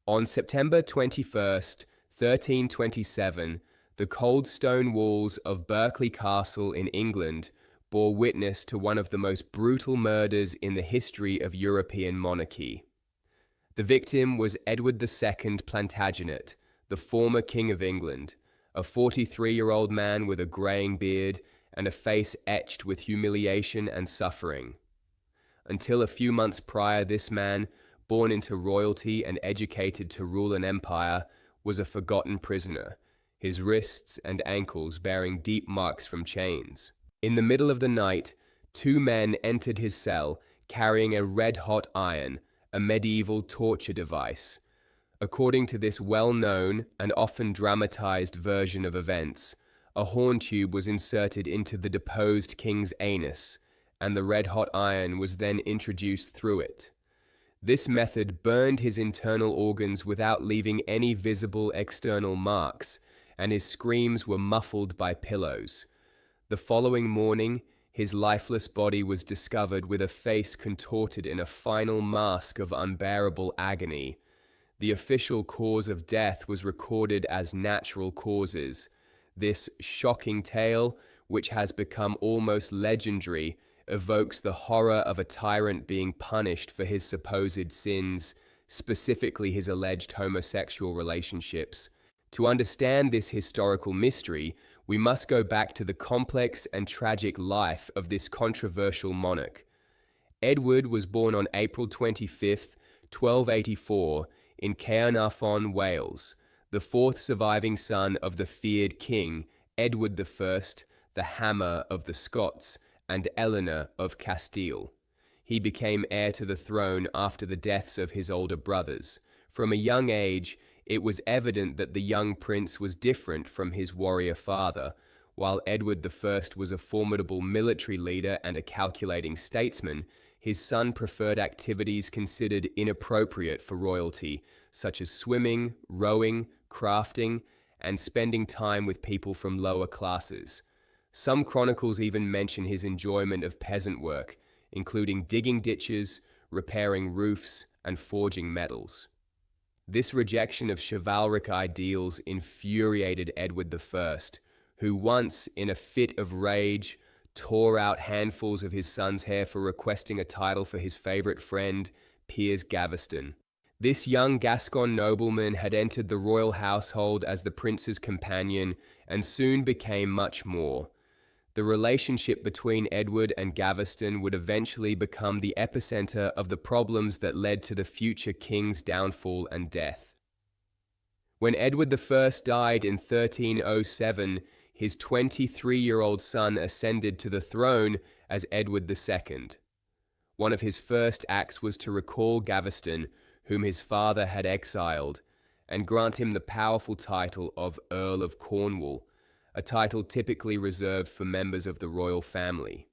On September 21st, 1327, the cold stone walls of Berkeley Castle in England bore witness to one of the most brutal murders in the history of European monarchy. The victim was Edward II Plantagenet, the former King of England, a 43-year-old man with a graying beard and a face etched with humiliation and suffering. Until a few months prior, this man, born into royalty and educated to rule an empire, was a forgotten prisoner, his wrists and ankles bearing deep marks from chains. In the middle of the night, two men entered his cell carrying a red-hot iron, a medieval torture device. According to this well-known and often dramatized version of events, a horn tube was inserted into the deposed king's anus, and the red-hot iron was then introduced through it. This method burned his internal organs without leaving any visible external marks, and his screams were muffled by pillows. The following morning, his lifeless body was discovered with a face contorted in a final mask of unbearable agony. The official cause of death was recorded as natural causes. This shocking tale, which has become almost legendary, evokes the horror of a tyrant being punished for his supposed sins, specifically his alleged homosexual relationships. To understand this historical mystery, we must go back to the complex and tragic life of this controversial monarch. Edward was born on April 25th, 1284, in Caernarfon, Wales, the fourth surviving son of the feared king, Edward I, the Hammer of the Scots, and Eleanor of Castile. He became heir to the throne after the deaths of his older brothers. From a young age, it was evident that the young prince was different from his warrior father. While Edward I was a formidable military leader and a calculating statesman, his son preferred activities considered inappropriate for royalty, such as swimming, rowing, crafting, and spending time with people from lower classes. Some chronicles even mention his enjoyment of peasant work, including digging ditches, repairing roofs, and forging metals. This rejection of chivalric ideals infuriated Edward I, who once, in a fit of rage, tore out handfuls of his son's hair for requesting a title for his favorite friend, Piers Gaveston. This young Gascon nobleman had entered the royal household as the prince's companion and soon became much more. The relationship between Edward and Gaveston would eventually become the epicenter of the problems that led to the future king's downfall and death. When Edward I died in 1307, his 23-year-old son ascended to the throne as Edward II. One of his first acts was to recall Gaveston, whom his father had exiled, and grant him the powerful title of Earl of Cornwall, a title typically reserved for members of the royal family.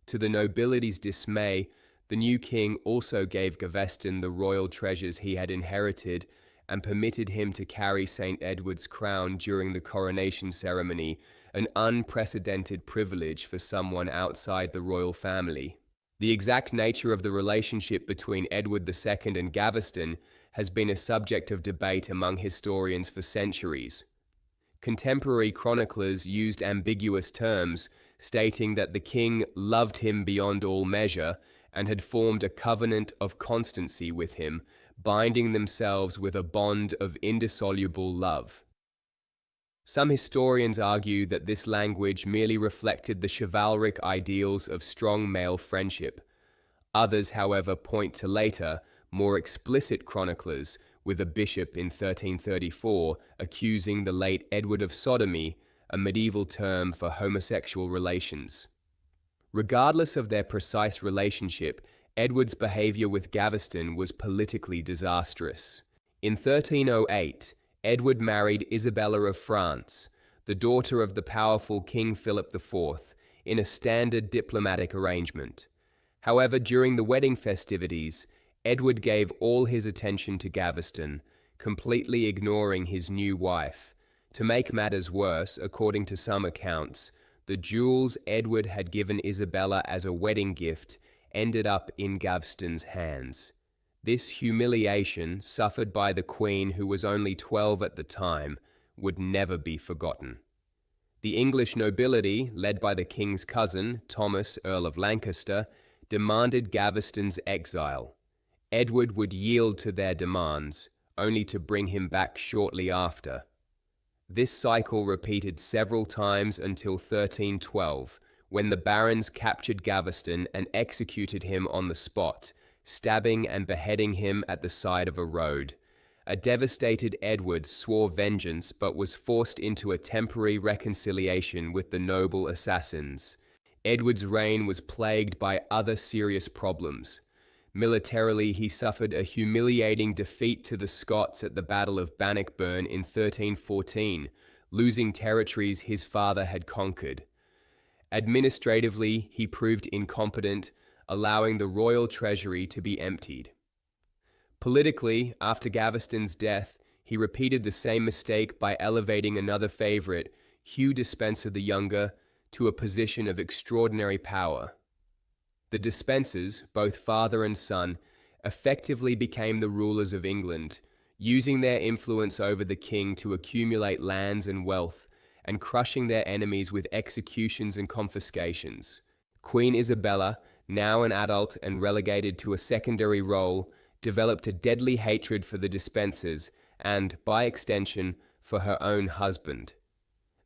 To the nobility's dismay, the new king also gave Gaveston the royal treasures he had inherited and permitted him to carry St. Edward's crown during the coronation ceremony, an unprecedented privilege for someone outside the royal family. The exact nature of the relationship between Edward II and Gaveston has been a subject of debate among historians for centuries. Contemporary chroniclers used ambiguous terms, stating that the king loved him beyond all measure and had formed a covenant of constancy with him, binding themselves with a bond of indissoluble love. Some historians argue that this language merely reflected the chivalric ideals of strong male friendship. Others, however, point to later, more explicit chroniclers, with a bishop in 1334 accusing the late Edward of sodomy, a medieval term for homosexual relations. Regardless of their precise relationship, Edward's behavior with Gaveston was politically disastrous. In 1308, Edward married Isabella of France, the daughter of the powerful King Philip IV, in a standard diplomatic arrangement. However, during the wedding festivities, Edward gave all his attention to Gaveston, completely ignoring his new wife. To make matters worse, according to some accounts, the jewels Edward had given Isabella as a wedding gift ended up in Gaveston's hands. This humiliation, suffered by the Queen, who was only 12 at the time, would never be forgotten. The English nobility, led by the king's cousin, Thomas, Earl of Lancaster, demanded Gaveston's exile. Edward would yield to their demands, only to bring him back shortly after. This cycle repeated several times until 1312, when the barons captured Gaveston and executed him on the spot, stabbing and beheading him at the side of a road. A devastated Edward swore vengeance but was forced into a temporary reconciliation with the noble assassins. Edward's reign was plagued by other serious problems. Militarily, he suffered a humiliating defeat to the Scots at the Battle of Bannockburn in 1314, losing territories his father had conquered. Administratively, he proved incompetent, allowing the royal treasury to be emptied. Politically, after Gaveston's death, he repeated the same mistake by elevating another favorite, Hugh Despenser the Younger, to a position of extraordinary power. The Despensers, both father and son, effectively became the rulers of England, using their influence over the king to accumulate lands and wealth, and crushing their enemies with executions and confiscations. Queen Isabella, now an adult and relegated to a secondary role, developed a deadly hatred for the Despensers and, by extension, for her own husband.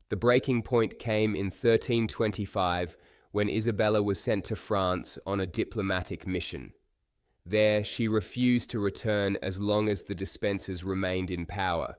The breaking point came in 1325, when Isabella was sent to France on a diplomatic mission. There, she refused to return as long as the Despensers remained in power.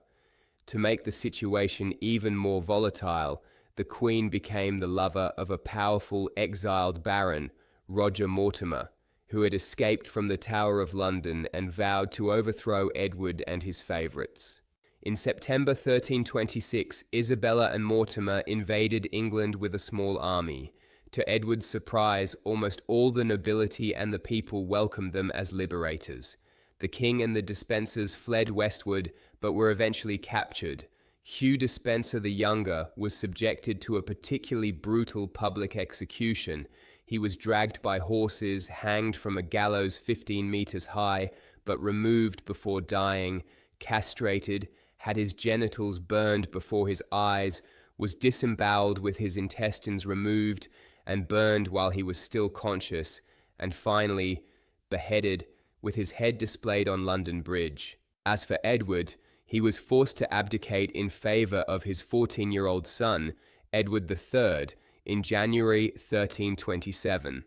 To make the situation even more volatile, the Queen became the lover of a powerful exiled baron, Roger Mortimer, who had escaped from the Tower of London and vowed to overthrow Edward and his favourites. In September 1326, Isabella and Mortimer invaded England with a small army. To Edward's surprise, almost all the nobility and the people welcomed them as liberators. The king and the Despensers fled westward, but were eventually captured. Hugh Despenser the Younger was subjected to a particularly brutal public execution. He was dragged by horses, hanged from a gallows 15 meters high, but removed before dying, castrated, had his genitals burned before his eyes, was disemboweled with his intestines removed, and burned while he was still conscious, and finally beheaded with his head displayed on London Bridge. As for Edward, he was forced to abdicate in favor of his 14-year-old son, Edward III, in January 1327.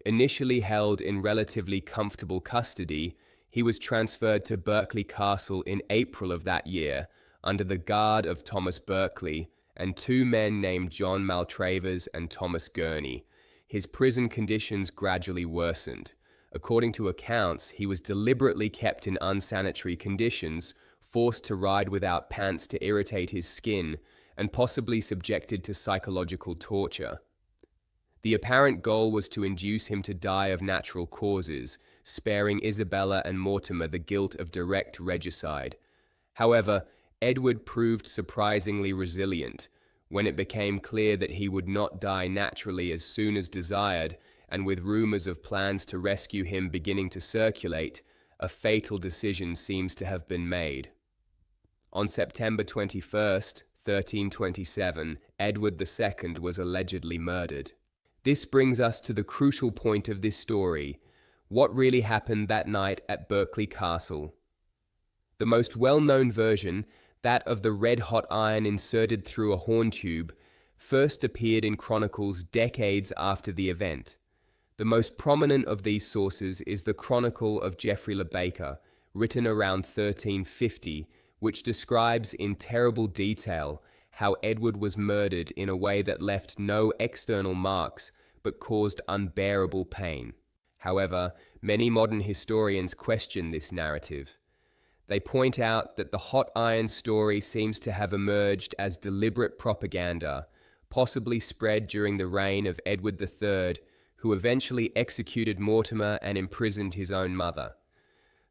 Initially held in relatively comfortable custody, he was transferred to Berkeley Castle in April of that year, under the guard of Thomas Berkeley and two men named John Maltravers and Thomas Gurney. His prison conditions gradually worsened. According to accounts, he was deliberately kept in unsanitary conditions, forced to ride without pants to irritate his skin, and possibly subjected to psychological torture. The apparent goal was to induce him to die of natural causes, sparing Isabella and Mortimer the guilt of direct regicide. However, Edward proved surprisingly resilient. When it became clear that he would not die naturally as soon as desired, and with rumors of plans to rescue him beginning to circulate, a fatal decision seems to have been made. On September 21st, 1327, Edward II was allegedly murdered. This brings us to the crucial point of this story. What really happened that night at Berkeley Castle? The most well-known version, that of the red-hot iron inserted through a horn tube, first appeared in chronicles decades after the event. The most prominent of these sources is the Chronicle of Geoffrey le Baker, written around 1350, which describes in terrible detail how Edward was murdered in a way that left no external marks but caused unbearable pain. However, many modern historians question this narrative. They point out that the hot iron story seems to have emerged as deliberate propaganda, possibly spread during the reign of Edward III, who eventually executed Mortimer and imprisoned his own mother.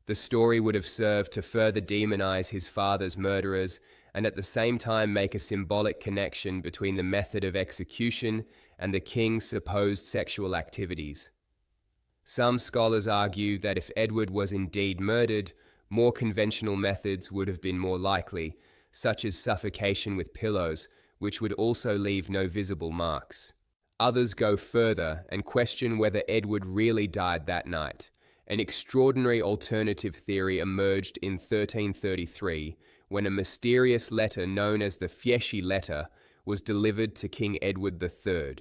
The story would have served to further demonize his father's murderers and at the same time make a symbolic connection between the method of execution and the king's supposed sexual activities. Some scholars argue that if Edward was indeed murdered, more conventional methods would have been more likely, such as suffocation with pillows, which would also leave no visible marks. Others go further and question whether Edward really died that night. An extraordinary alternative theory emerged in 1333 when a mysterious letter known as the Fieschi letter was delivered to King Edward III.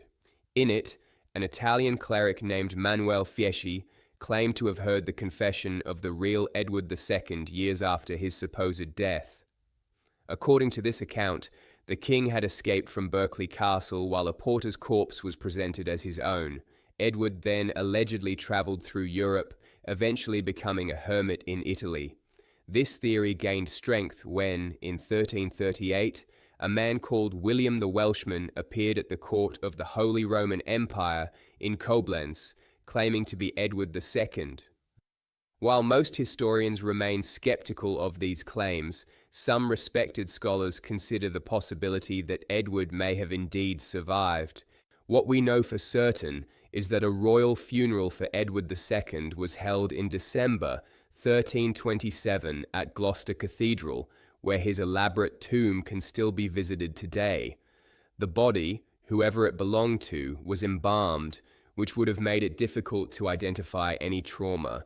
In it, an Italian cleric named Manuel Fieschi claimed to have heard the confession of the real Edward II years after his supposed death. According to this account, the king had escaped from Berkeley Castle while a porter's corpse was presented as his own. Edward then allegedly travelled through Europe, eventually becoming a hermit in Italy. This theory gained strength when, in 1338, a man called William the Welshman appeared at the court of the Holy Roman Empire in Koblenz, claiming to be Edward II. While most historians remain skeptical of these claims, some respected scholars consider the possibility that Edward may have indeed survived. What we know for certain is that a royal funeral for Edward II was held in December 1327 at Gloucester Cathedral, where his elaborate tomb can still be visited today. The body, whoever it belonged to, was embalmed, which would have made it difficult to identify any trauma.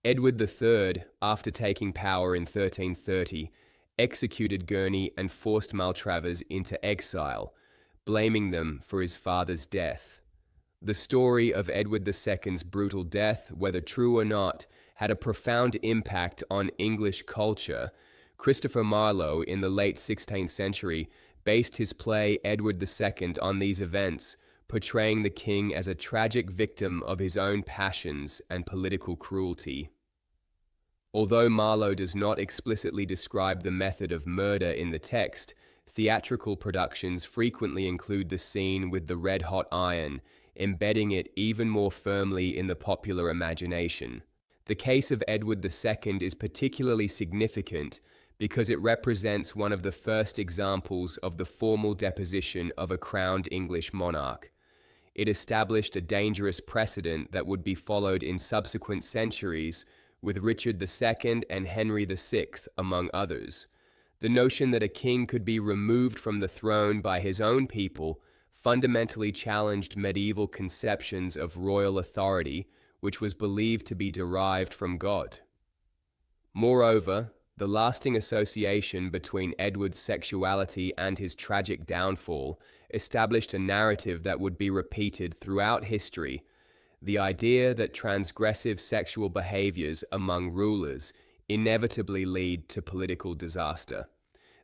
Edward III, after taking power in 1330, executed Gurney and forced Maltravers into exile, blaming them for his father's death. The story of Edward II's brutal death, whether true or not, had a profound impact on English culture. Christopher Marlowe, in the late 16th century, based his play Edward II on these events, portraying the king as a tragic victim of his own passions and political cruelty. Although Marlowe does not explicitly describe the method of murder in the text, theatrical productions frequently include the scene with the red-hot iron, embedding it even more firmly in the popular imagination. The case of Edward II is particularly significant because it represents one of the first examples of the formal deposition of a crowned English monarch. It established a dangerous precedent that would be followed in subsequent centuries, with Richard II and Henry VI, among others. The notion that a king could be removed from the throne by his own people fundamentally challenged medieval conceptions of royal authority, which was believed to be derived from God. Moreover, the lasting association between Edward's sexuality and his tragic downfall established a narrative that would be repeated throughout history. The idea that transgressive sexual behaviors among rulers inevitably lead to political disaster.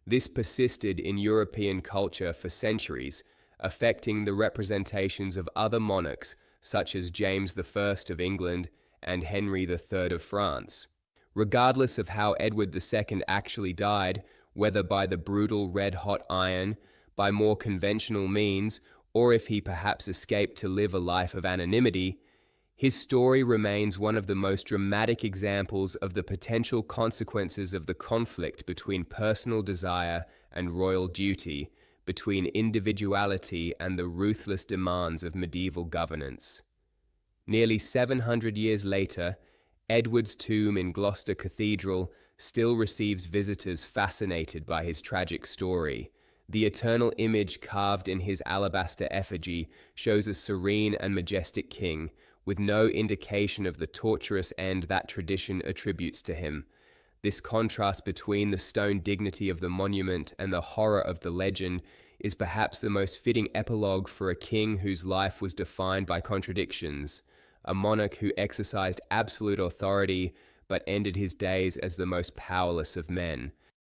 This persisted in European culture for centuries, affecting the representations of other monarchs such as James I of England and Henry III of France. Regardless of how Edward II actually died, whether by the brutal red-hot iron, by more conventional means, or if he perhaps escaped to live a life of anonymity, his story remains one of the most dramatic examples of the potential consequences of the conflict between personal desire and royal duty, between individuality and the ruthless demands of medieval governance. Nearly 700 years later, Edward's tomb in Gloucester Cathedral still receives visitors fascinated by his tragic story. The eternal image carved in his alabaster effigy shows a serene and majestic king, with no indication of the torturous end that tradition attributes to him. This contrast between the stone dignity of the monument and the horror of the legend is perhaps the most fitting epilogue for a king whose life was defined by contradictions, a monarch who exercised absolute authority but ended his days as the most powerless of men.